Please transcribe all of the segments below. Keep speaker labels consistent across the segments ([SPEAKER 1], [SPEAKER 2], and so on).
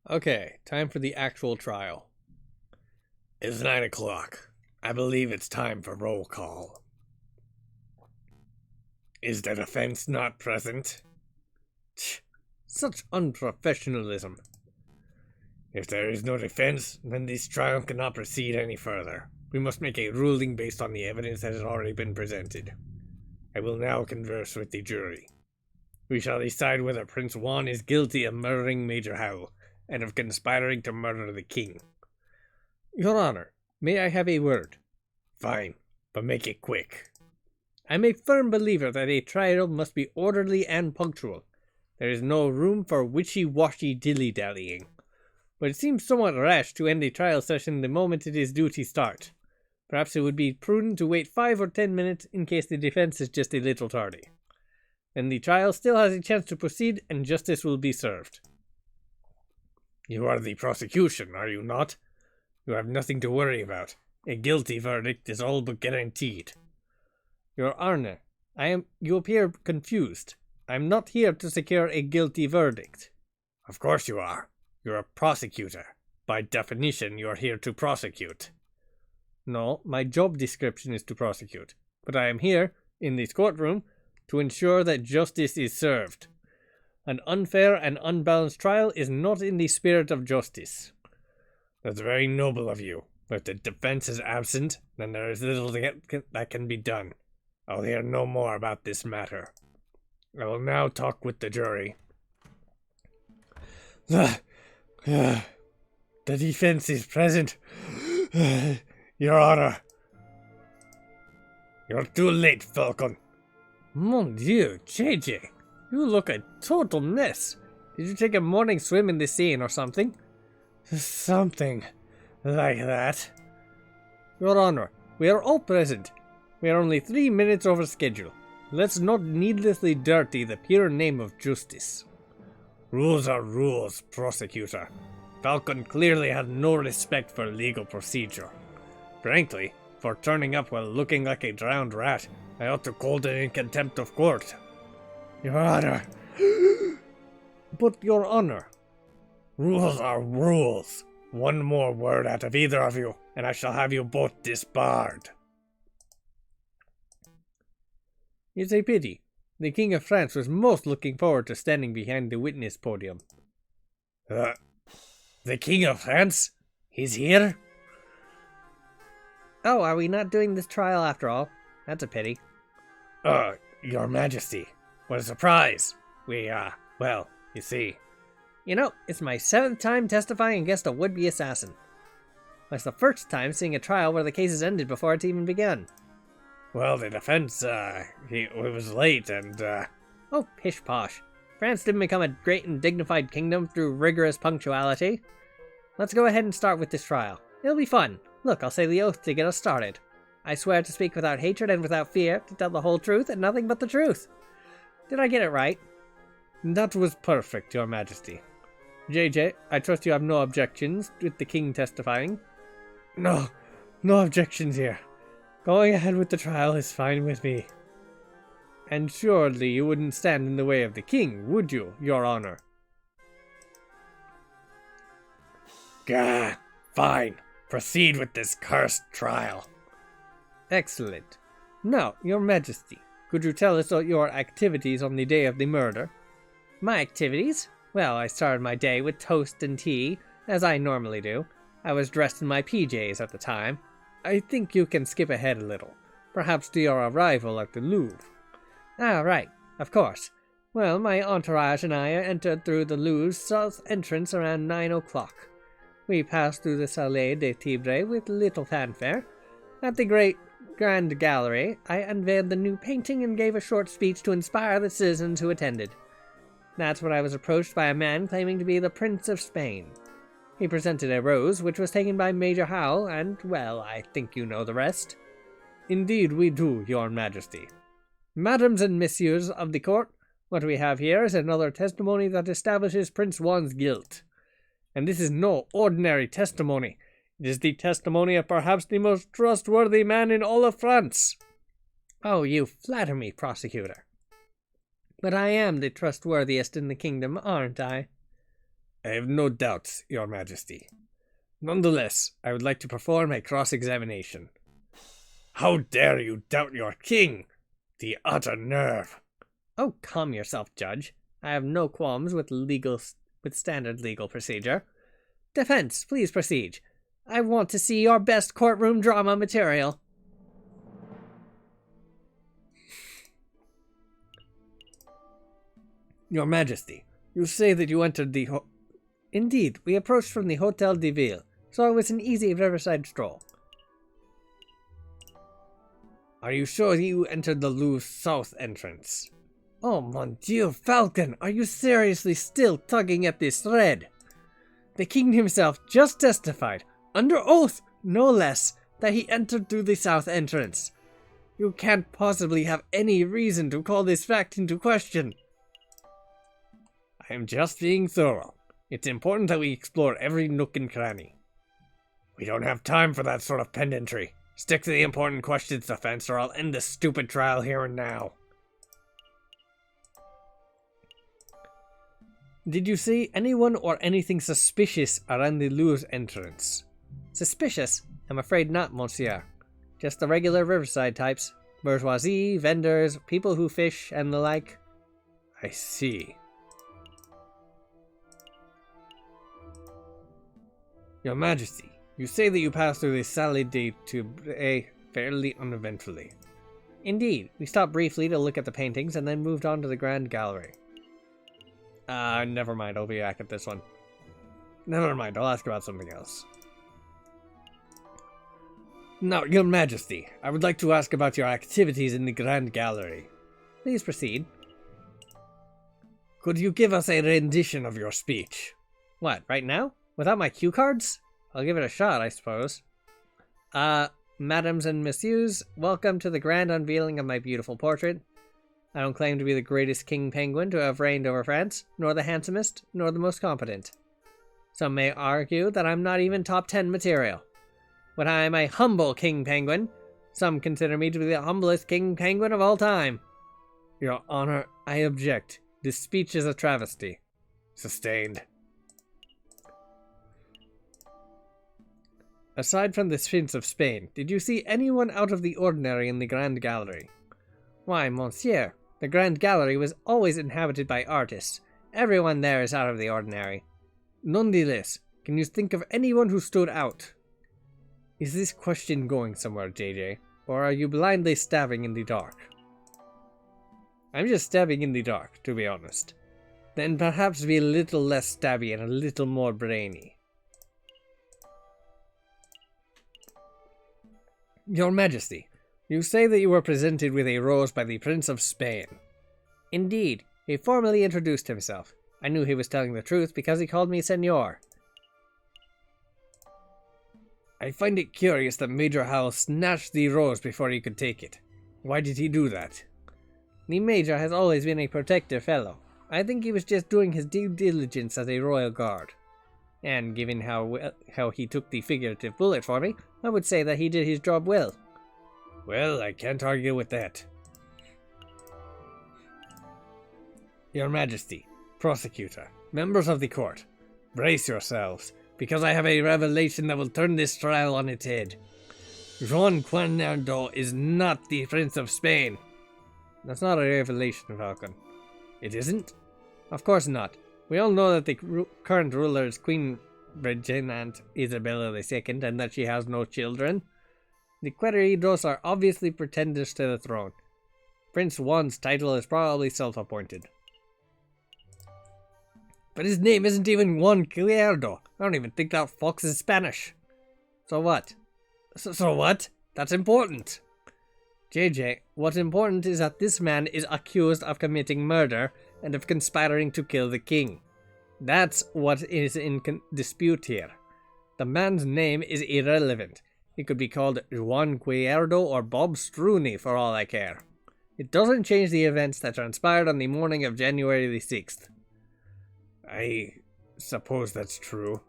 [SPEAKER 1] Okay, time for the actual trial. It's 9 o'clock. I believe it's time for roll call. Is the defense not present? Such unprofessionalism. If there is no defense, then this trial cannot proceed any further. We must make a ruling based on the evidence that has already been presented. I will now converse with the jury. We shall decide whether Prince Juan is guilty of murdering Major Howell and of conspiring to murder the king. Your Honor, may I have a word? Fine, but make it quick. I'm a firm believer that a trial must be orderly and punctual. There is no room for wishy-washy dilly-dallying. But it seems somewhat rash to end a trial session the moment it is due to start. Perhaps it would be prudent to wait 5 or 10 minutes in case the defense is just a little tardy. Then the trial still has a chance to proceed and justice will be served. You are the prosecution, are you not? You have nothing to worry about. A guilty verdict is all but guaranteed. Your Honor, you appear confused. I'm not here to secure a guilty verdict. Of course you are. You're a prosecutor. By definition, you're here to prosecute. No, my job description is to prosecute. But I am here, in this courtroom, to ensure that justice is served. An unfair and unbalanced trial is not in the spirit of justice. That's very noble of you. But if the defense is absent, then there is little that can be done. I'll hear no more about this matter. I will now talk with the jury. The defense is present. Your Honor. You're too late, Falcon. Mon Dieu, JJ. You look a total mess. Did you take a morning swim in the Seine or something? Something like that. Your Honor, we are all present. We are only 3 minutes over schedule. Let's not needlessly dirty the pure name of justice. Rules are rules, prosecutor. Falcon clearly had no respect for legal procedure. Frankly, for turning up while looking like a drowned rat, I ought to hold it in contempt of court. Your Honor. But, Your Honor. Rules are rules. One more word out of either of you, and I shall have you both disbarred. It's a pity. The King of France was most looking forward to standing behind the witness podium. The King of France? He's here? Oh, are we not doing this trial after all? That's a pity. Your Majesty. What a surprise. Well, you see. You know, it's my 7th time testifying against a would-be assassin. It's the first time seeing a trial where the case is ended before it's even begun. Well, the defense, it was late and, Oh, pish-posh. France didn't become a great and dignified kingdom through rigorous punctuality. Let's go ahead and start with this trial. It'll be fun. Look, I'll say the oath to get us started. I swear to speak without hatred and without fear, to tell the whole truth and nothing but the truth. Did I get it right? That was perfect, Your Majesty. JJ, I trust you have no objections with the king testifying? No objections here. Going ahead with the trial is fine with me. And surely you wouldn't stand in the way of the king, would you, Your Honor? Gah, fine. Proceed with this cursed trial. Excellent. Now, Your Majesty, could you tell us your activities on the day of the murder? My activities? Well, I started my day with toast and tea, as I normally do. I was dressed in my PJs at the time. I think you can skip ahead a little, perhaps to your arrival at the Louvre. Ah, right, of course. Well, my entourage and I entered through the Louvre's south entrance around 9 o'clock. We passed through the Salé des Timbres with little fanfare. At the great Grand Gallery, I unveiled the new painting and gave a short speech to inspire the citizens who attended. That's when I was approached by a man claiming to be the Prince of Spain. He presented a rose, which was taken by Major Howell, and, well, I think you know the rest. Indeed we do, Your Majesty. Madams and messieurs of the court, what we have here is another testimony that establishes Prince Juan's guilt. And this is no ordinary testimony. It is the testimony of perhaps the most trustworthy man in all of France. Oh, you flatter me, prosecutor. But I am the trustworthiest in the kingdom, aren't I? I have no doubts, Your Majesty. Nonetheless, I would like to perform a cross-examination. How dare you doubt your king? The utter nerve.
[SPEAKER 2] Oh, calm yourself, Judge. I have no qualms with standard legal procedure. Defense, please proceed. I want to see your best courtroom drama material.
[SPEAKER 1] Your Majesty, you say that you entered the
[SPEAKER 2] Indeed, we approached from the Hotel de Ville, so it was an easy riverside stroll.
[SPEAKER 1] Are you sure you entered the Louvre South entrance?
[SPEAKER 2] Oh, mon Dieu, Falcon, are you seriously still tugging at this thread? The king himself just testified, under oath, no less, that he entered through the south entrance. You can't possibly have any reason to call this fact into question.
[SPEAKER 1] I am just being thorough. It's important that we explore every nook and cranny. We don't have time for that sort of pedantry. Stick to the important questions, defense, or I'll end this stupid trial here and now.
[SPEAKER 2] Did you see anyone or anything suspicious around the Louvre entrance? Suspicious? I'm afraid not, monsieur. Just the regular riverside types. Bourgeoisie, vendors, people who fish, and the like.
[SPEAKER 1] I see. Your Majesty, you say that you passed through the Salle de Tourbillon fairly uneventfully.
[SPEAKER 2] Indeed, we stopped briefly to look at the paintings and then moved on to the Grand Gallery.
[SPEAKER 1] Never mind, I'll be back at this one. Never mind, I'll ask about something else. Now, Your Majesty, I would like to ask about your activities in the Grand Gallery.
[SPEAKER 2] Please proceed.
[SPEAKER 1] Could you give us a rendition of your speech?
[SPEAKER 2] What, right now? Without my cue cards? I'll give it a shot, I suppose. Madams and messieurs, welcome to the grand unveiling of my beautiful portrait. I don't claim to be the greatest king penguin to have reigned over France, nor the handsomest, nor the most competent. Some may argue that I'm not even top 10 material. But I am a humble king penguin. Some consider me to be the humblest king penguin of all time.
[SPEAKER 1] Your Honor, I object. This speech is a travesty. Sustained.
[SPEAKER 2] Aside from the Prince of Spain, did you see anyone out of the ordinary in the Grand Gallery? Why, monsieur, the Grand Gallery was always inhabited by artists. Everyone there is out of the ordinary.
[SPEAKER 1] Nonetheless, can you think of anyone who stood out?
[SPEAKER 2] Is this question going somewhere, JJ? Or are you blindly stabbing in the dark?
[SPEAKER 1] I'm just stabbing in the dark, to be honest. Then perhaps be a little less stabby and a little more brainy. Your Majesty, you say that you were presented with a rose by the Prince of Spain.
[SPEAKER 2] Indeed, he formally introduced himself. I knew he was telling the truth because he called me Senor.
[SPEAKER 1] I find it curious that Major Howell snatched the rose before he could take it. Why did he do that?
[SPEAKER 2] The Major has always been a protective fellow. I think he was just doing his due diligence as a royal guard. And given how he took the figurative bullet for me, I would say that he did his job well.
[SPEAKER 1] Well, I can't argue with that. Your Majesty, Prosecutor, members of the court, brace yourselves, because I have a revelation that will turn this trial on its head. Juan Quinardo is not the Prince of Spain.
[SPEAKER 2] That's not a revelation, Falcon.
[SPEAKER 1] It isn't?
[SPEAKER 2] Of course not. We all know that the current ruler is Queen Regina Isabella II and that she has no children. The Queridos are obviously pretenders to the throne. Prince Juan's title is probably self-appointed.
[SPEAKER 1] But his name isn't even Juan Quirdo. I don't even think that fox is Spanish.
[SPEAKER 2] So what?
[SPEAKER 1] So what? That's important.
[SPEAKER 2] JJ, what's important is that this man is accused of committing murder and of conspiring to kill the king. That's what is in dispute here. The man's name is irrelevant. He could be called Juan Quirdo or Bob Struney for all I care. It doesn't change the events that transpired on the morning of January the 6th.
[SPEAKER 1] I suppose that's true.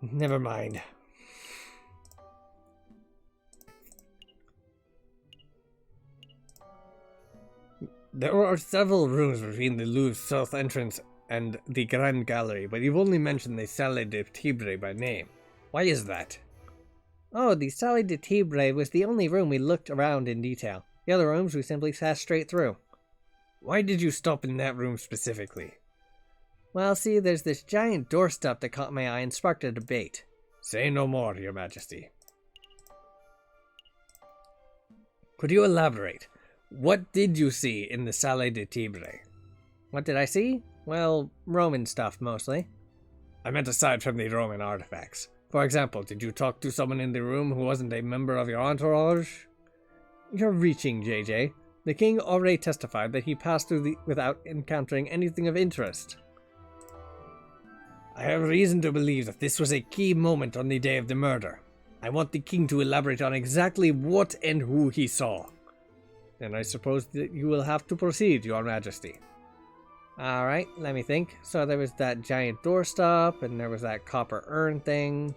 [SPEAKER 1] Never mind. There are several rooms between the Louvre's south entrance
[SPEAKER 2] and the Grand Gallery, but you've only mentioned the Salle de Tibre by name. Why is that? Oh, the Salle de Tibre was the only room we looked around in detail. The other rooms we simply passed straight through.
[SPEAKER 1] Why did you stop in that room specifically?
[SPEAKER 2] Well, see, there's this giant doorstep that caught my eye and sparked a debate.
[SPEAKER 1] Say no more, Your Majesty.
[SPEAKER 2] Could you elaborate? What did you see in the Salle de Tibre? What did I see? Well, Roman stuff, mostly.
[SPEAKER 1] I meant aside from the Roman artifacts. For example, did you talk to someone in the room who wasn't a member of your entourage?
[SPEAKER 2] You're reaching, JJ. The king already testified that he passed through without encountering anything of interest.
[SPEAKER 1] I have reason to believe that this was a key moment on the day of the murder. I want the king to elaborate on exactly what and who he saw.
[SPEAKER 2] Then I suppose that you will have to proceed, Your Majesty. Alright, let me think. So there was that giant doorstop, and there was that copper urn thing.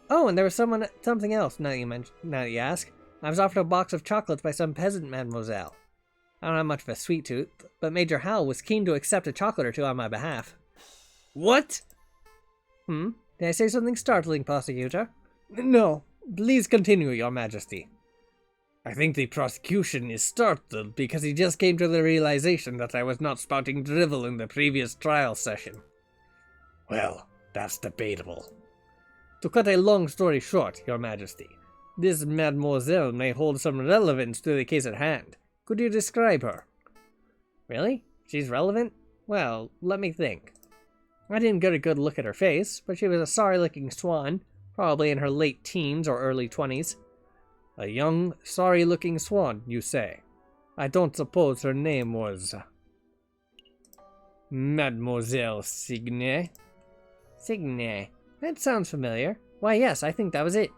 [SPEAKER 2] Oh, and there was something else, now that you ask. I was offered a box of chocolates by some peasant mademoiselle. I don't have much of a sweet tooth, but Major Howell was keen to accept a chocolate or two on my behalf.
[SPEAKER 1] What?
[SPEAKER 2] Did I say something startling, prosecutor? No. Please continue, Your Majesty.
[SPEAKER 1] I think the prosecution is startled because he just came to the realization that I was not spouting drivel in the previous trial session. Well, that's debatable.
[SPEAKER 2] To cut a long story short, Your Majesty, this mademoiselle may hold some relevance to the case at hand. Could you describe her? Really? She's relevant? Well, let me think. I didn't get a good look at her face, but she was a sorry-looking swan, probably in her late teens or early 20s.
[SPEAKER 1] A young, sorry-looking swan, you say? I don't suppose her name was... Mademoiselle Signet?
[SPEAKER 2] Signet? That sounds familiar. Why, yes, I think that was it.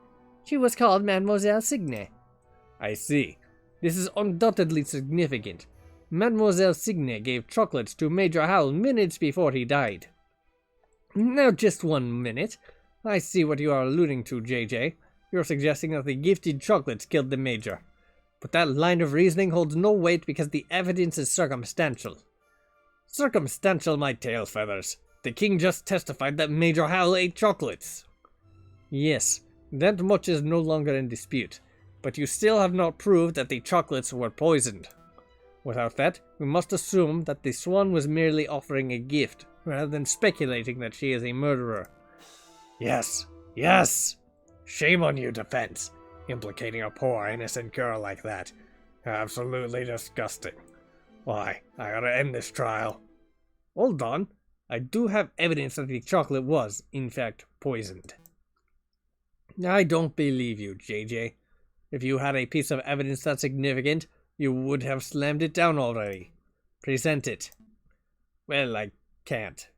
[SPEAKER 2] She was called Mademoiselle Signet.
[SPEAKER 1] I see. This is undoubtedly significant. Mademoiselle Signet gave chocolates to Major Howell minutes before he died. Now, just 1 minute. I see what you are alluding to, JJ. You're suggesting that the gifted chocolates killed the Major. But that line of reasoning holds no weight because the evidence is circumstantial. Circumstantial, my tail feathers. The king just testified that Major Howell ate chocolates. Yes, that much is no longer in dispute. But you still have not proved that the chocolates were poisoned. Without that, we must assume that the swan was merely offering a gift, rather than speculating that she is a murderer. Yes, yes! Shame on you, defense, implicating a poor, innocent girl like that. Absolutely disgusting. Why, I ought to end this trial. Hold on. I do have evidence that the chocolate was, in fact, poisoned. I don't believe you, JJ. If you had a piece of evidence that significant, you would have slammed it down already. Present it. Well, I can't.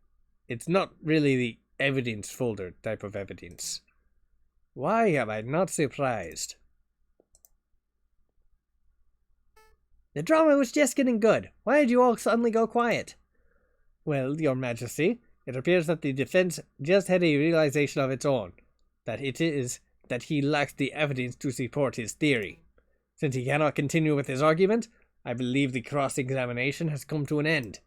[SPEAKER 1] It's not really the evidence folder type of evidence. Why am I not surprised?
[SPEAKER 2] The drama was just getting good. Why did you all suddenly go quiet?
[SPEAKER 1] Well, Your Majesty, it appears that the defense just had a realization of its own, that it is that he lacks the evidence to support his theory. Since he cannot continue with his argument, I believe the cross-examination has come to an end.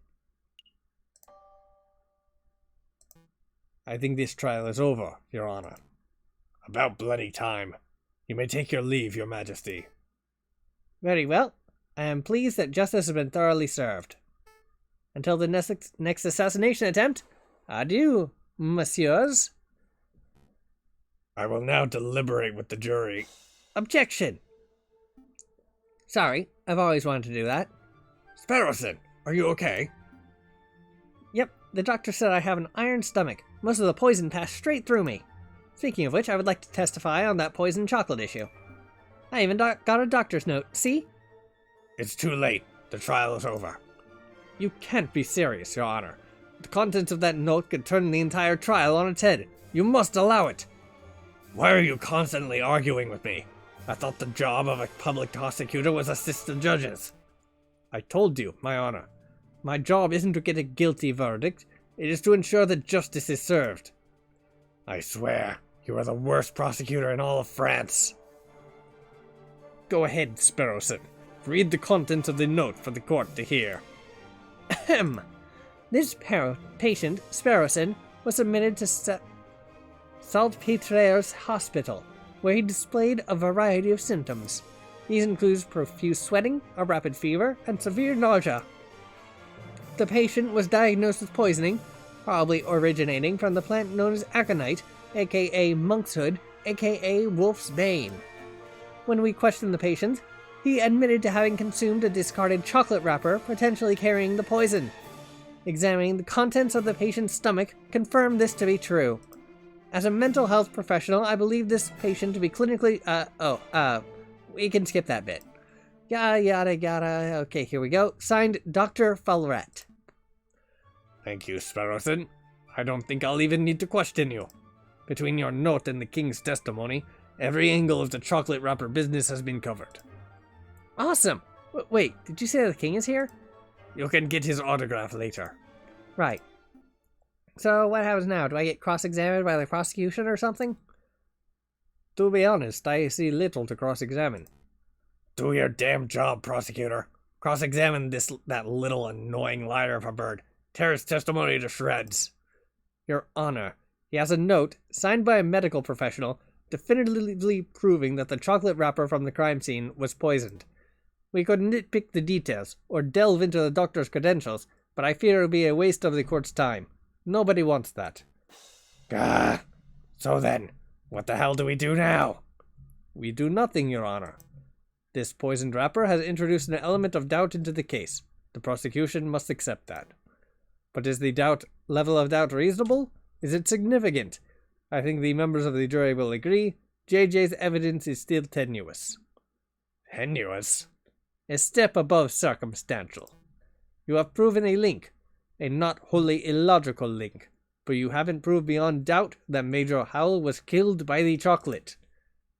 [SPEAKER 1] I think this trial is over, Your Honor. About bloody time. You may take your leave, Your Majesty.
[SPEAKER 2] Very well. I am pleased that justice has been thoroughly served. Until the next assassination attempt, adieu, messieurs.
[SPEAKER 1] I will now deliberate with the jury.
[SPEAKER 2] Objection! Sorry, I've always wanted to do that.
[SPEAKER 1] Sparrowson, are you okay?
[SPEAKER 2] Yep, the doctor said I have an iron stomach. Most of the poison passed straight through me. Speaking of which, I would like to testify on that poison chocolate issue. I even got a doctor's note, see?
[SPEAKER 1] It's too late. The trial is over. You can't be serious, Your Honor. The contents of that note could turn the entire trial on its head. You must allow it. Why are you constantly arguing with me? I thought the job of a public prosecutor was assist the judges. I told you, my honor. My job isn't to get a guilty verdict. It is to ensure that justice is served. I swear, you are the worst prosecutor in all of France. Go ahead, Sparrowson. Read the contents of the note for the court to hear.
[SPEAKER 2] Ahem. This patient, Sparrowson, was admitted to Saltpeter's hospital, where he displayed a variety of symptoms. These include profuse sweating, a rapid fever, and severe nausea. The patient was diagnosed with poisoning, probably originating from the plant known as aconite, aka monkshood, aka wolf's bane. When we questioned the patient, he admitted to having consumed a discarded chocolate wrapper, potentially carrying the poison. Examining the contents of the patient's stomach confirmed this to be true. As a mental health professional, I believe this patient to be clinically, we can skip that bit. Yada yada. Okay, here we go. Signed, Dr. Falret.
[SPEAKER 1] Thank you, Sparrowson. I don't think I'll even need to question you. Between your note and the king's testimony, every angle of the chocolate wrapper business has been covered.
[SPEAKER 2] Awesome! Wait, did you say the king is here?
[SPEAKER 1] You can get his autograph later.
[SPEAKER 2] Right. So what happens now? Do I get cross-examined by the prosecution or something?
[SPEAKER 1] To be honest, I see little to cross-examine. Do your damn job, prosecutor. Cross-examine that little annoying liar of a bird. Tear his testimony to shreds.
[SPEAKER 2] Your Honor, he has a note, signed by a medical professional, definitively proving that the chocolate wrapper from the crime scene was poisoned. We could nitpick the details, or delve into the doctor's credentials, but I fear it would be a waste of the court's time. Nobody wants that.
[SPEAKER 1] Gah! So then, what the hell do we do now?
[SPEAKER 2] We do nothing, Your Honor. This poisoned wrapper has introduced an element of doubt into the case. The prosecution must accept that. But is the level of doubt reasonable? Is it significant? I think the members of the jury will agree. JJ's evidence is still tenuous.
[SPEAKER 1] Tenuous?
[SPEAKER 2] A step above circumstantial. You have proven a link, a not wholly illogical link, but you haven't proved beyond doubt that Major Howell was killed by the chocolate.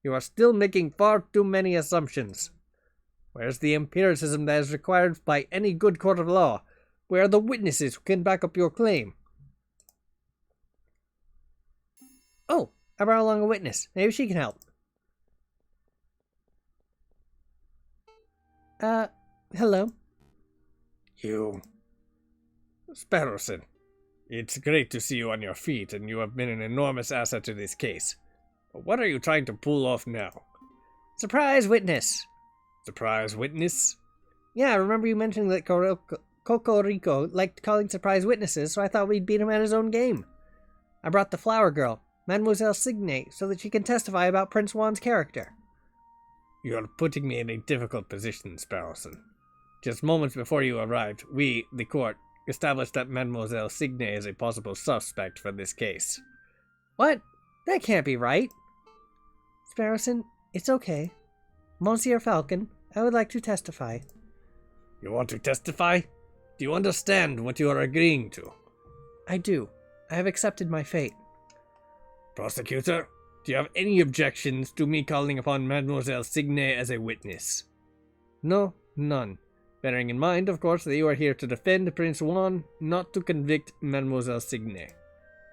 [SPEAKER 2] You are still making far too many assumptions. Where's the empiricism that is required by any good court of law? Where are the witnesses who can back up your claim? Oh, I brought along a witness. Maybe she can help. Hello.
[SPEAKER 1] You... Sparrowson. It's great to see you on your feet, and you have been an enormous asset to this case. But what are you trying to pull off now?
[SPEAKER 2] Surprise witness.
[SPEAKER 1] Surprise witness?
[SPEAKER 2] Yeah, I remember you mentioning that Cocorico liked calling surprise witnesses, so I thought we'd beat him at his own game. I brought the flower girl, Mademoiselle Signe, so that she can testify about Prince Juan's character.
[SPEAKER 1] You're putting me in a difficult position, Sparrowson. Just moments before you arrived, we, the court, established that Mademoiselle Signe is a possible suspect for this case.
[SPEAKER 2] What? That can't be right. Sparrowson, it's okay. Monsieur Falcon, I would like to testify.
[SPEAKER 1] You want to testify? Do you understand what you are agreeing to?
[SPEAKER 2] I do. I have accepted my fate.
[SPEAKER 1] Prosecutor, do you have any objections to me calling upon Mademoiselle Signe as a witness?
[SPEAKER 2] No, none. Bearing in mind, of course, that you are here to defend Prince Juan, not to convict Mademoiselle Signe.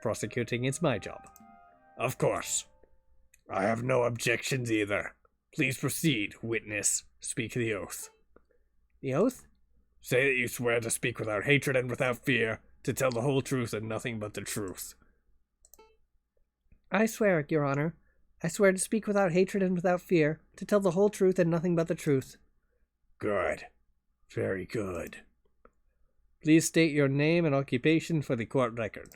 [SPEAKER 2] Prosecuting is my job.
[SPEAKER 1] Of course. I have no objections either. Please proceed, witness. Speak the oath.
[SPEAKER 2] The oath?
[SPEAKER 1] Say that you swear to speak without hatred and without fear, to tell the whole truth and nothing but the truth.
[SPEAKER 2] I swear, Your Honor. I swear to speak without hatred and without fear, to tell the whole truth and nothing but the truth.
[SPEAKER 1] Good. Very good.
[SPEAKER 2] Please state your name and occupation for the court record.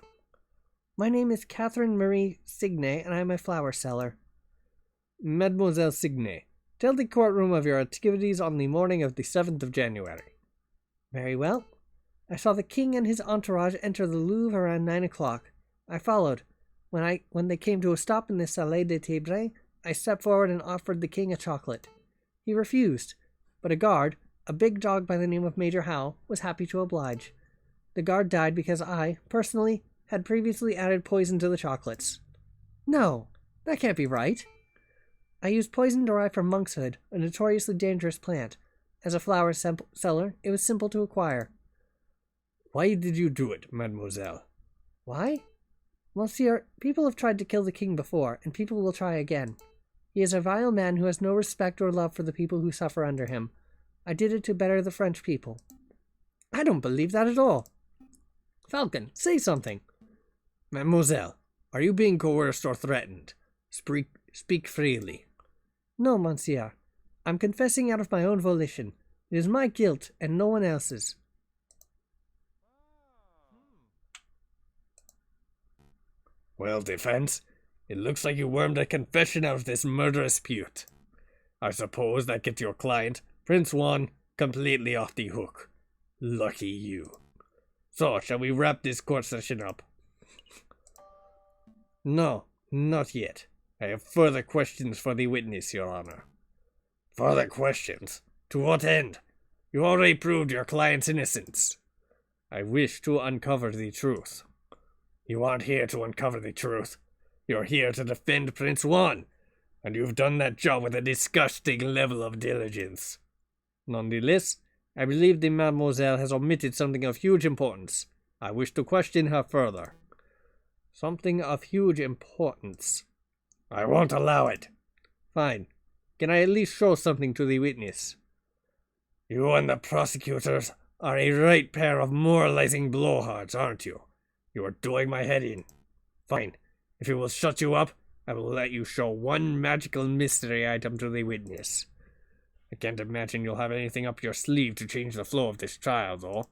[SPEAKER 2] My name is Catherine Marie Signe, and I am a flower seller.
[SPEAKER 1] Mademoiselle Signe, tell the courtroom of your activities on the morning of the 7th of January.
[SPEAKER 2] Very well. I saw the king and his entourage enter the Louvre around 9 o'clock. I followed. When they came to a stop in the Salé des Tibres, I stepped forward and offered the king a chocolate. He refused, but a guard, a big dog by the name of Major Howell, was happy to oblige. The guard died because I, personally, had previously added poison to the chocolates. No, that can't be right. I used poison derived from monkshood, a notoriously dangerous plant. As a flower seller, it was simple to acquire.
[SPEAKER 1] Why did you do it, mademoiselle?
[SPEAKER 2] Why? Monsieur, people have tried to kill the king before, and people will try again. He is a vile man who has no respect or love for the people who suffer under him. I did it to better the French people. I don't believe that at all. Falcon, say something.
[SPEAKER 1] Mademoiselle, are you being coerced or threatened? Speak freely.
[SPEAKER 2] No, monsieur. I'm confessing out of my own volition. It is my guilt and no one else's.
[SPEAKER 1] Well, defense, it looks like you wormed a confession out of this murderous dispute. I suppose that gets your client, Prince Juan, completely off the hook. Lucky you. So, shall we wrap this court session up?
[SPEAKER 2] No, not yet.
[SPEAKER 1] I have further questions for the witness, Your Honor. Further questions? To what end? You already proved your client's innocence.
[SPEAKER 2] I wish to uncover the truth.
[SPEAKER 1] You aren't here to uncover the truth. You're here to defend Prince Juan, and you've done that job with a disgusting level of diligence.
[SPEAKER 2] Nonetheless, I believe the mademoiselle has omitted something of huge importance. I wish to question her further. Something of huge importance.
[SPEAKER 1] I won't allow it.
[SPEAKER 2] Fine. Can I at least show something to the witness?
[SPEAKER 1] You and the prosecutors are a right pair of moralizing blowhards, aren't you? You are doing my head in. Fine. If it will shut you up, I will let you show one magical mystery item to the witness. I can't imagine you'll have anything up your sleeve to change the flow of this trial, though.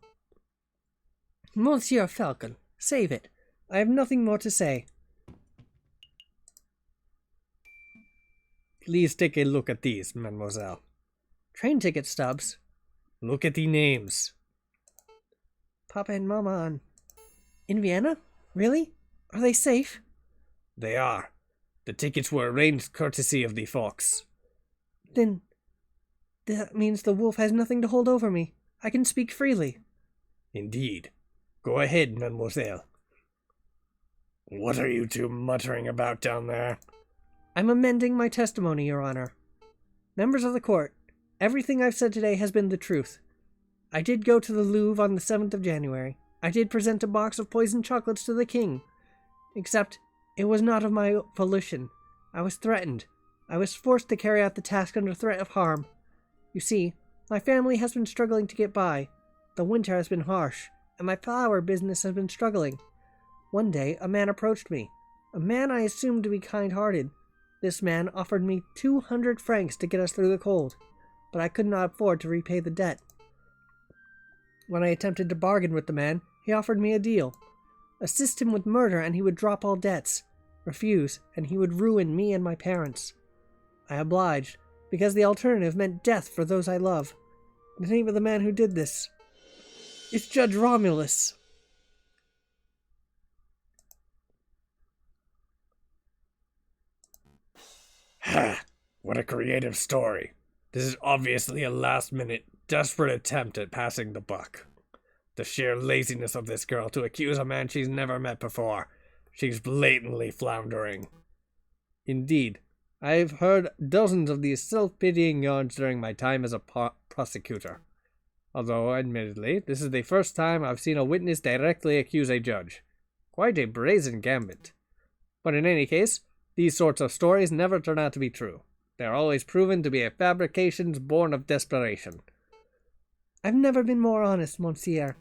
[SPEAKER 2] Monsieur Falcon, save it. I have nothing more to say.
[SPEAKER 1] Please take a look at these, mademoiselle.
[SPEAKER 2] Train ticket stubs.
[SPEAKER 1] Look at the names.
[SPEAKER 2] Papa and Mama on. In Vienna? Really? Are they safe?
[SPEAKER 1] They are. The tickets were arranged courtesy of the Fox.
[SPEAKER 2] Then that means the wolf has nothing to hold over me. I can speak freely.
[SPEAKER 1] Indeed. Go ahead, mademoiselle. What are you two muttering about down there?
[SPEAKER 2] I'm amending my testimony, Your Honor. Members of the court, everything I've said today has been the truth. I did go to the Louvre on the 7th of January. I did present a box of poisoned chocolates to the king. Except, it was not of my volition. I was threatened. I was forced to carry out the task under threat of harm. You see, my family has been struggling to get by. The winter has been harsh, and my flower business has been struggling. One day, a man approached me. A man I assumed to be kind-hearted. This man offered me 200 francs to get us through the cold, but I could not afford to repay the debt. When I attempted to bargain with the man, he offered me a deal. Assist him with murder and he would drop all debts. Refuse, and he would ruin me and my parents. I obliged, because the alternative meant death for those I love. The name of the man who did this is Judge Romulus.
[SPEAKER 1] Ha! What a creative story. This is obviously a last-minute, desperate attempt at passing the buck. The sheer laziness of this girl to accuse a man she's never met before. She's blatantly floundering.
[SPEAKER 2] Indeed, I've heard dozens of these self-pitying yarns during my time as a prosecutor. Although, admittedly, this is the first time I've seen a witness directly accuse a judge. Quite a brazen gambit. But in any case, these sorts of stories never turn out to be true. They are always proven to be fabrications born of desperation. I've never been more honest, monsieur.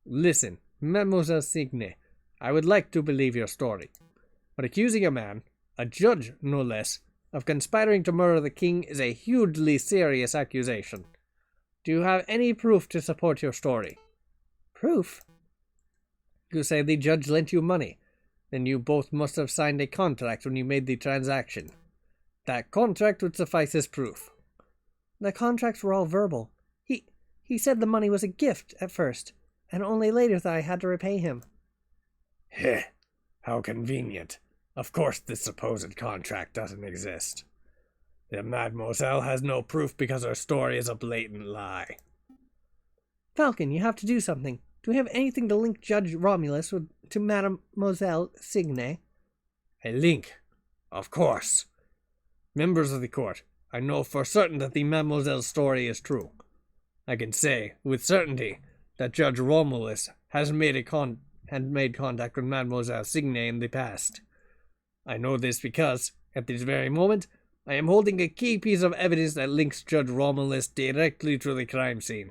[SPEAKER 2] Listen, Mademoiselle Signe, I would like to believe your story. But accusing a man, a judge no less, of conspiring to murder the king is a hugely serious accusation. Do you have any proof to support your story? Proof? You say the judge lent you money. Then you both must have signed a contract when you made the transaction. That contract would suffice as proof. The contracts were all verbal. He said the money was a gift at first, and only later that I had to repay him.
[SPEAKER 1] Heh, how convenient. Of course this supposed contract doesn't exist. The mademoiselle has no proof because her story is a blatant lie.
[SPEAKER 2] Falcon, you have to do something. Do we have anything to link Judge Romulus to Mademoiselle Signe?
[SPEAKER 1] A link? Of course. Members of the court, I know for certain that the mademoiselle's story is true. I can say, with certainty, that Judge Romulus has made contact with Mademoiselle Signe in the past. I know this because, at this very moment, I am holding a key piece of evidence that links Judge Romulus directly to the crime scene.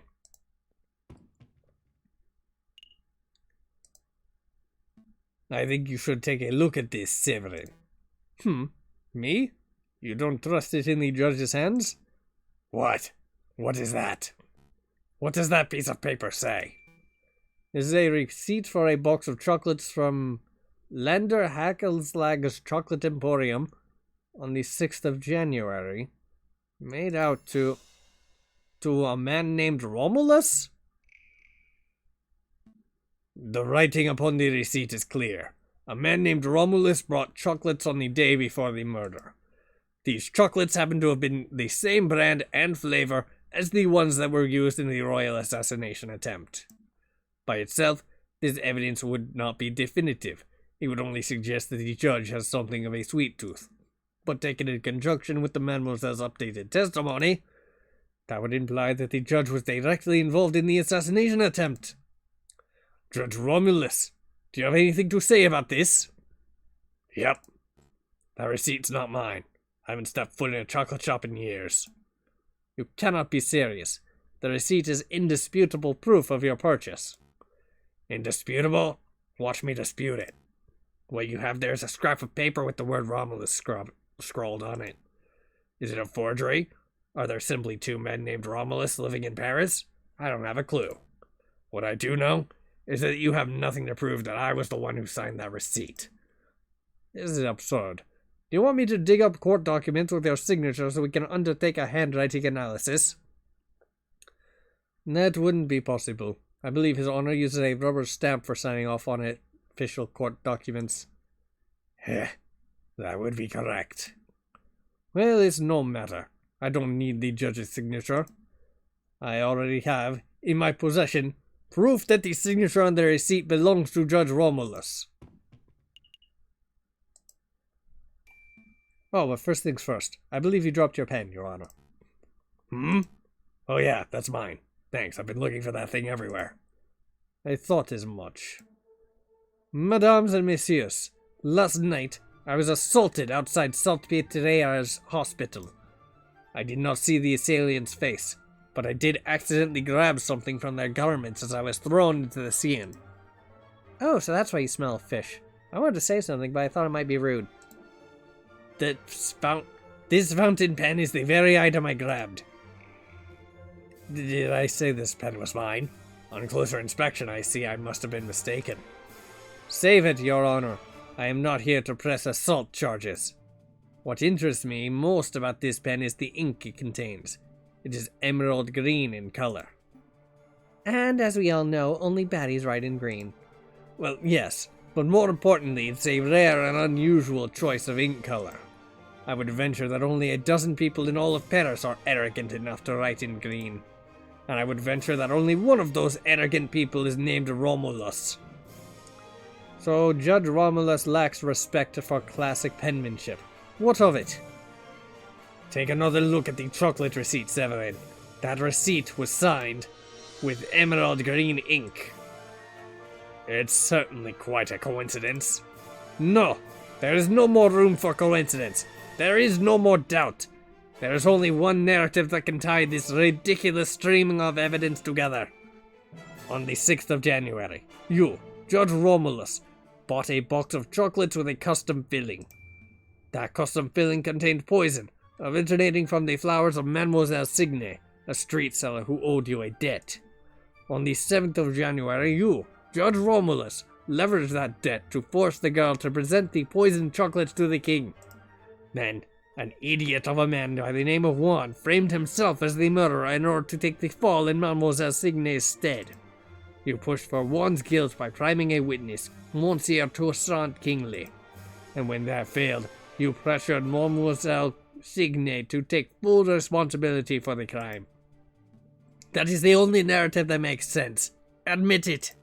[SPEAKER 2] I think you should take a look at this, Severin. Me? You don't trust it in the judge's hands?
[SPEAKER 1] What? What is that? What does that piece of paper say?
[SPEAKER 2] This is a receipt for a box of chocolates from Lander Hackelslag's Chocolate Emporium on the 6th of January. Made out to a man named Romulus?
[SPEAKER 1] The writing upon the receipt is clear. A man named Romulus brought chocolates on the day before the murder. These chocolates happen to have been the same brand and flavor as the ones that were used in the royal assassination attempt. By itself, this evidence would not be definitive. It would only suggest that the judge has something of a sweet tooth. But taken in conjunction with the mademoiselle's updated testimony, that would imply that the judge was directly involved in the assassination attempt. Judge Romulus, do you have anything to say about this? Yep. That receipt's not mine. I haven't stepped foot in a chocolate shop in years.
[SPEAKER 2] You cannot be serious. The receipt is indisputable proof of your purchase.
[SPEAKER 1] Indisputable? Watch me dispute it. What you have there is a scrap of paper with the word Romulus scrawled on it. Is it a forgery? Are there simply two men named Romulus living in Paris? I don't have a clue. What I do know is that you have nothing to prove that I was the one who signed that receipt.
[SPEAKER 2] This is absurd. Do you want me to dig up court documents with your signature so we can undertake a handwriting analysis? That wouldn't be possible. I believe His Honor uses a rubber stamp for signing off on it. Official court documents.
[SPEAKER 1] That would be correct.
[SPEAKER 2] Well, it's no matter. I don't need the judge's signature. I already have, in my possession, proof that the signature on the receipt belongs to Judge Romulus. Oh, but first things first. I believe you dropped your pen, Your Honor.
[SPEAKER 1] Oh yeah, that's mine. Thanks, I've been looking for that thing everywhere.
[SPEAKER 2] I thought as much. Mesdames and messieurs, last night I was assaulted outside Salpêtrière's hospital. I did not see the assailant's face, but I did accidentally grab something from their garments as I was thrown into the Seine. Oh, so that's why you smell of fish. I wanted to say something, but I thought it might be rude.
[SPEAKER 1] This fountain pen is the very item I grabbed. Did I say this pen was mine? On closer inspection, I see I must have been mistaken.
[SPEAKER 2] Save it, Your Honor. I am not here to press assault charges. What interests me most about this pen is the ink it contains. It is emerald green in color. And as we all know, only baddies write in green.
[SPEAKER 1] Well, yes, but more importantly, it's a rare and unusual choice of ink color. I would venture that only a dozen people in all of Paris are arrogant enough to write in green. And I would venture that only one of those arrogant people is named Romulus.
[SPEAKER 2] So Judge Romulus lacks respect for classic penmanship. What of it?
[SPEAKER 1] Take another look at the chocolate receipt, Severin. That receipt was signed with emerald green ink. It's certainly quite a coincidence. No, there is no more room for coincidence. There is no more doubt. There is only one narrative that can tie this ridiculous streaming of evidence together. On the 6th of January, you, Judge Romulus, bought a box of chocolates with a custom filling. That custom filling contained poison, originating from the flowers of Mademoiselle Signe, a street seller who owed you a debt. On the 7th of January, you, Judge Romulus, leveraged that debt to force the girl to present the poisoned chocolates to the king. Then, an idiot of a man by the name of Juan framed himself as the murderer in order to take the fall in Mademoiselle Signe's stead. You pushed for Juan's guilt by priming a witness, Monsieur Toussaint Kingsley. And when that failed, you pressured Mademoiselle Signe to take full responsibility for the crime. That is the only narrative that makes sense. Admit it.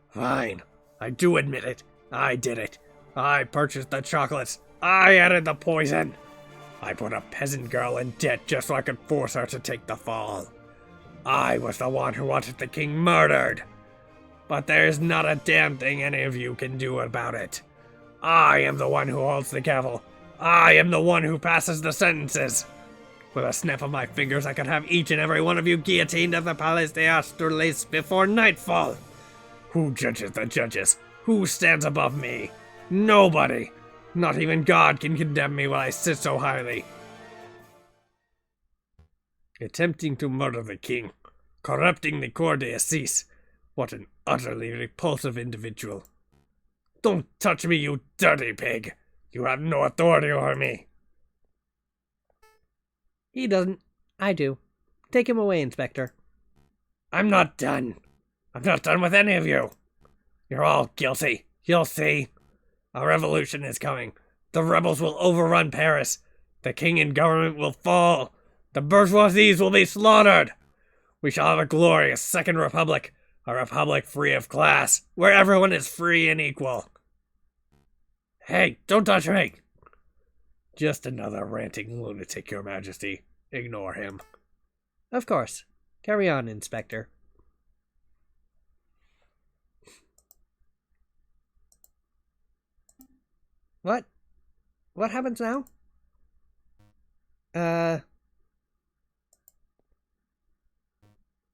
[SPEAKER 1] Fine. I do admit it. I did it. I purchased the chocolates. I added the poison. I put a peasant girl in debt just so I could force her to take the fall. I was the one who wanted the king murdered. But there's not a damn thing any of you can do about it. I am the one who holds the gavel. I am the one who passes the sentences. With a snap of my fingers, I could have each and every one of you guillotined at the Palais des Austerlitz before nightfall. Who judges the judges? Who stands above me? Nobody! Not even God can condemn me while I sit so highly. Attempting to murder the king, corrupting the Cour d'Assises. What an utterly repulsive individual. Don't touch me, you dirty pig! You have no authority over me.
[SPEAKER 2] He doesn't. I do. Take him away, Inspector.
[SPEAKER 1] I'm not done. I'm not done with any of you. You're all guilty. You'll see. A revolution is coming. The rebels will overrun Paris. The king and government will fall. The bourgeoisies will be slaughtered. We shall have a glorious second republic. A republic free of class, where everyone is free and equal. Hey, don't touch me! Just another ranting lunatic, Your Majesty. Ignore him.
[SPEAKER 2] Of course. Carry on, Inspector. What? What happens now?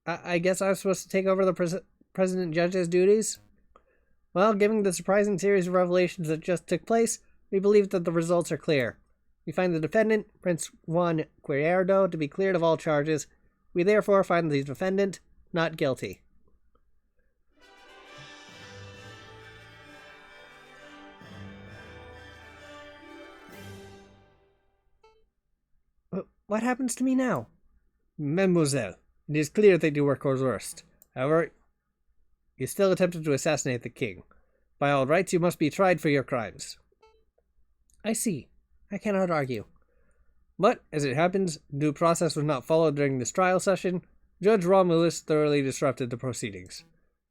[SPEAKER 2] I guess I was supposed to take over the President Judge's duties? Well, given the surprising series of revelations that just took place, we believe that the results are clear. We find the defendant, Prince Juan Guerrero, to be cleared of all charges. We therefore find the defendant not guilty. What happens to me now?
[SPEAKER 1] Mademoiselle, it is clear that you were coerced. However, you still attempted to assassinate the king. By all rights, you must be tried for your crimes.
[SPEAKER 2] I see. I cannot argue.
[SPEAKER 1] But, as it happens, due process was not followed during this trial session. Judge Romulus thoroughly disrupted the proceedings.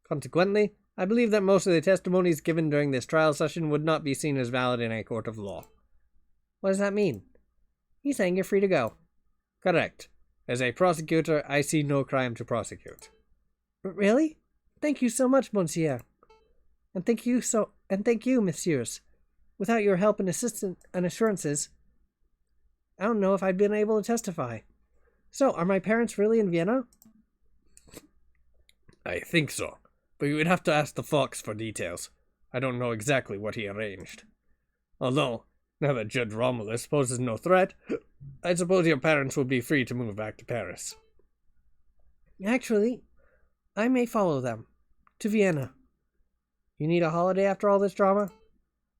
[SPEAKER 1] Consequently, I believe that most of the testimonies given during this trial session would not be seen as valid in a court of law.
[SPEAKER 2] What does that mean? He's saying you're free to go.
[SPEAKER 1] Correct. As a prosecutor, I see no crime to prosecute.
[SPEAKER 2] Really? Thank you so much, monsieur. And thank you, messieurs. Without your help and assurances, I don't know if I'd been able to testify. So, are my parents really in Vienna?
[SPEAKER 1] I think so, but you would have to ask the Fox for details. I don't know exactly what he arranged. Although, now that Judge Romulus poses no threat, I suppose your parents will be free to move back to Paris.
[SPEAKER 2] Actually, I may follow them. To Vienna. You need a holiday after all this drama?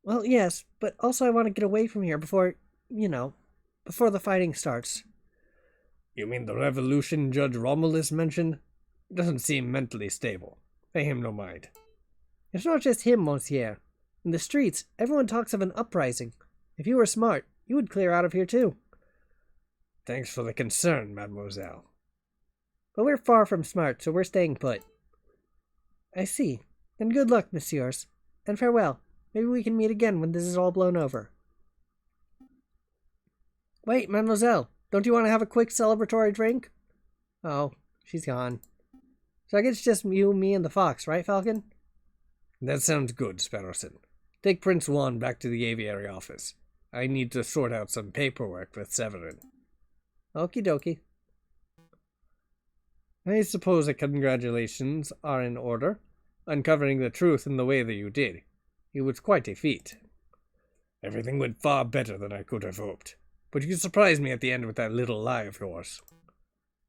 [SPEAKER 2] Well, yes, but also I want to get away from here before the fighting starts.
[SPEAKER 1] You mean the revolution Judge Romulus mentioned? Doesn't seem mentally stable. Pay him no mind.
[SPEAKER 2] It's not just him, monsieur. In the streets, everyone talks of an uprising. If you were smart, you would clear out of here too.
[SPEAKER 1] Thanks for the concern, mademoiselle.
[SPEAKER 2] But we're far from smart, so we're staying put. I see. Then good luck, messieurs. And farewell. Maybe we can meet again when this is all blown over. Wait, mademoiselle. Don't you want to have a quick celebratory drink? Oh, she's gone. So I guess it's just you, me, and the fox, right, Falcon?
[SPEAKER 1] That sounds good, Sparrowson. Take Prince Juan back to the aviary office. I need to sort out some paperwork with Severin.
[SPEAKER 2] Okie dokie.
[SPEAKER 1] I suppose that congratulations are in order. Uncovering the truth in the way that you did. It was quite a feat. Everything went far better than I could have hoped. But you surprised me at the end with that little lie of yours.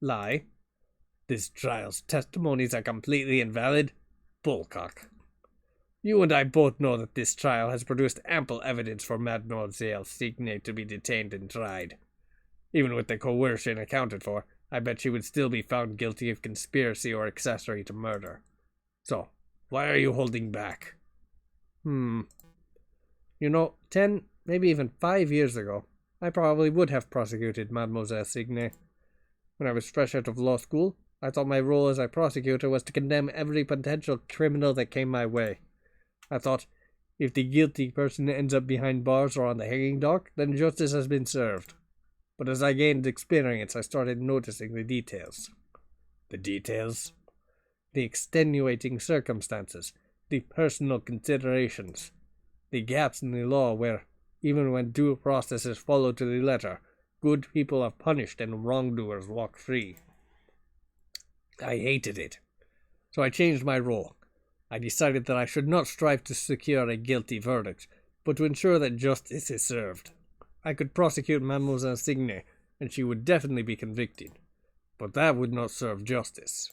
[SPEAKER 1] Lie? This trial's testimonies are completely invalid? Bullcock. You and I both know that this trial has produced ample evidence for Mademoiselle Signe to be detained and tried. Even with the coercion accounted for, I bet she would still be found guilty of conspiracy or accessory to murder. So, why are you holding back? 10, maybe even 5 years ago, I probably would have prosecuted Mademoiselle Signe. When I was fresh out of law school, I thought my role as a prosecutor was to condemn every potential criminal that came my way. I thought, if the guilty person ends up behind bars or on the hanging dock, then justice has been served. But as I gained experience, I started noticing the details. The details? The extenuating circumstances, the personal considerations, the gaps in the law where, even when due process is followed to the letter, good people are punished and wrongdoers walk free. I hated it. So I changed my role.
[SPEAKER 2] I decided that I should not strive to secure a guilty verdict, but to ensure that justice is served. I could prosecute Mademoiselle Signe, and she would definitely be convicted. But that would not serve justice.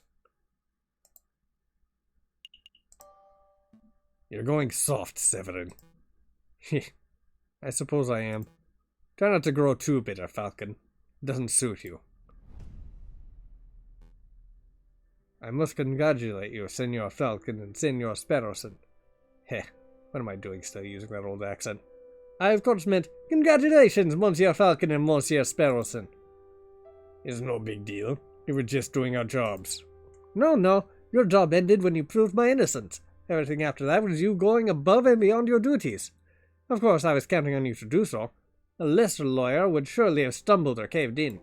[SPEAKER 2] You're going soft, Severin. I suppose I am. Try not to grow too bitter, Falcon. It doesn't suit you. I must congratulate you, Senor Falcon and Senor Sparrowson. Heh, what am I doing still using that old accent? I of course meant, congratulations, Monsieur Falcon and Monsieur Sparrowson.
[SPEAKER 1] It's no big deal. We were just doing our jobs.
[SPEAKER 2] No, your job ended when you proved my innocence. Everything after that was you going above and beyond your duties. Of course, I was counting on you to do so. A lesser lawyer would surely have stumbled or caved in.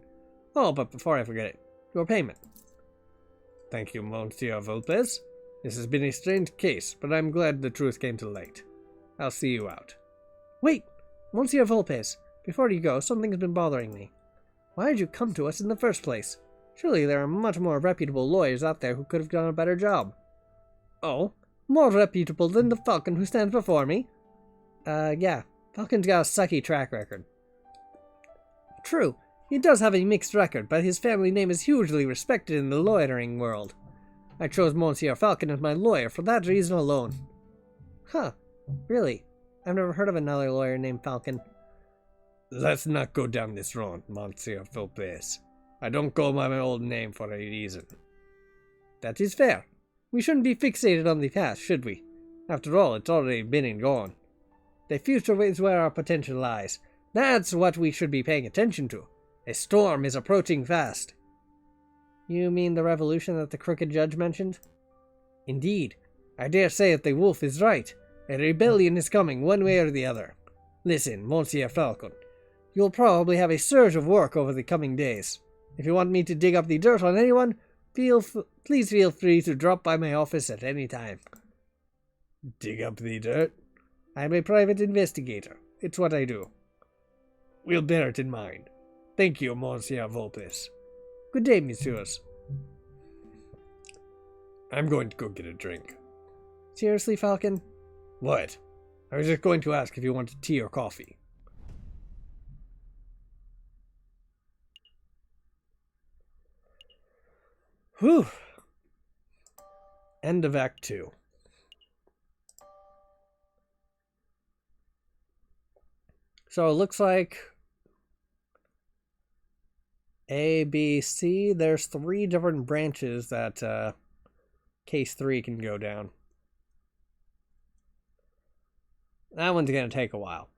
[SPEAKER 2] Oh, but before I forget it, your payment. Thank you, Monsieur Vulpes. This has been a strange case, but I'm glad the truth came to light. I'll see you out. Wait, Monsieur Vulpes. Before you go, something's been bothering me. Why did you come to us in the first place? Surely there are much more reputable lawyers out there who could have done a better job. Oh? More reputable than the Falcon who stands before me? Yeah. Falcon's got a sucky track record. True. He does have a mixed record, but his family name is hugely respected in the lawyering world. I chose Monsieur Falcon as my lawyer for that reason alone. Huh. Really? I've never heard of another lawyer named Falcon.
[SPEAKER 1] Let's not go down this road, Monsieur Vulpes. I don't go by my old name for a reason.
[SPEAKER 2] That is fair. We shouldn't be fixated on the past, should we? After all, it's already been and gone. The future is where our potential lies. That's what we should be paying attention to. A storm is approaching fast. You mean the revolution that the crooked judge mentioned? Indeed. I dare say that the wolf is right. A rebellion is coming, one way or the other. Listen, Monsieur Falcon. You'll probably have a surge of work over the coming days. If you want me to dig up the dirt on anyone, please feel free to drop by my office at any time.
[SPEAKER 1] Dig up the dirt?
[SPEAKER 2] I'm a private investigator. It's what I do.
[SPEAKER 1] We'll bear it in mind. Thank you, Monsieur Vulpes.
[SPEAKER 2] Good day, messieurs.
[SPEAKER 1] I'm going to go get a drink.
[SPEAKER 2] Seriously, Falcon?
[SPEAKER 1] What? I was just going to ask if you wanted tea or coffee.
[SPEAKER 2] Whew. End of Act 2. So it looks like A, B, C. There's 3 different branches that Case 3 can go down. That one's going to take a while.